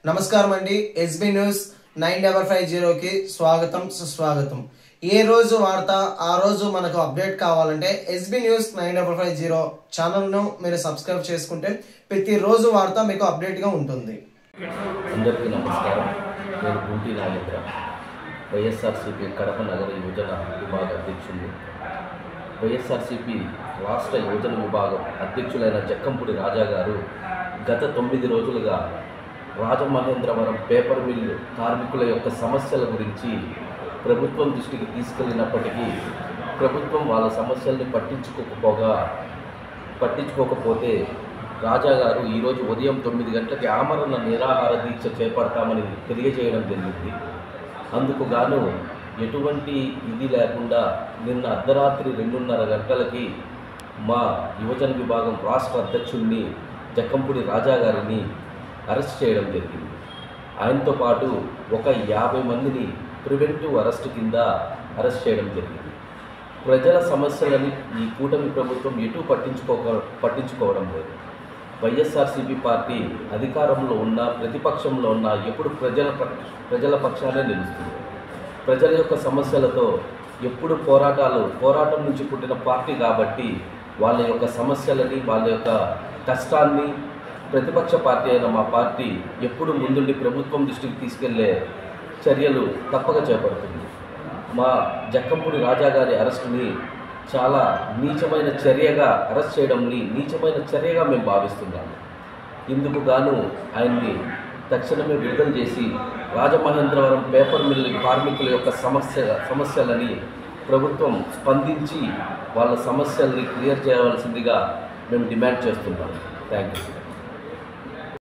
నమస్కారం అండి. SB news 9550 కి స్వాగతం సుస్వాగతం. ఏ రోజు వార్త ఆ రోజు మనకు అప్డేట్ కావాలంటే ఎస్బీ న్యూస్ 9550 ఛానల్ను మీరు సబ్స్క్రైబ్ చేసుకుంటే ప్రతి రోజు వార్త మీకు అప్డేట్గా ఉంటుంది. అందరికీ నమస్కారం. నేను గుంటి నాగేంద్ర, వైఎస్ఆర్సీపీ కడప నగర యువజన విభాగ అధ్యక్షుడిని. వైఎస్ఆర్సీపీ రాష్ట్ర యువజన విభాగం అధ్యక్షులైన జక్కంపూడి రాజా గారు గత 9 రోజులుగా రాజమహేంద్రవరం పేపర్ మిల్లు కార్మికుల యొక్క సమస్యల గురించి ప్రభుత్వం దృష్టికి తీసుకెళ్ళినప్పటికీ ప్రభుత్వం వాళ్ళ సమస్యల్ని పట్టించుకోకపోతే రాజా గారు ఈరోజు ఉదయం 9 గంటలకి ఆమరణ నిరాహార దీక్ష చేపడతామని తెలియజేయడం జరిగింది. అందుకు గాను ఎటువంటి ఇది లేకుండా నిన్న అర్ధరాత్రి 2:30 గంటలకి మా యువజన విభాగం రాష్ట్ర అధ్యక్షుడిని జక్కంపూడి రాజా గారిని అరెస్ట్ చేయడం జరిగింది. ఆయనతో పాటు ఒక 50 మందిని ప్రివెంటివ్ అరెస్ట్ కింద అరెస్ట్ చేయడం జరిగింది. ప్రజల సమస్యలని ఈ కూటమి ప్రభుత్వం ఎటు పట్టించుకోవడం లేదు. వైఎస్ఆర్సీపీ పార్టీ అధికారంలో ఉన్న ప్రతిపక్షంలో ఉన్న ఎప్పుడు ప్రజల పక్షానే నిలుస్తుంది. ప్రజల యొక్క సమస్యలతో ఎప్పుడు పోరాటం నుంచి పుట్టిన పార్టీ కాబట్టి వాళ్ళ యొక్క సమస్యలని వాళ్ళ యొక్క కష్టాన్ని ప్రతిపక్ష పార్టీ అయిన మా పార్టీ ఎప్పుడు ముందుండి ప్రభుత్వం దృష్టికి తీసుకెళ్లే చర్యలు తప్పక చేపడుతుంది. మా జక్కంపూడి రాజా గారి అరెస్టుని చాలా నీచమైన చర్యగా అరెస్ట్ చేయడంని నీచమైన చర్యగా మేము భావిస్తున్నాము. ఇందుకు గాను ఆయన్ని తక్షణమే విడుదల చేసి రాజమహేంద్రవరం పేపర్ మిల్ కార్మికుల యొక్క సమస్యలని ప్రభుత్వం స్పందించి వాళ్ళ సమస్యల్ని క్లియర్ చేయవలసిందిగా మేము డిమాండ్ చేస్తున్నాము. Thank you.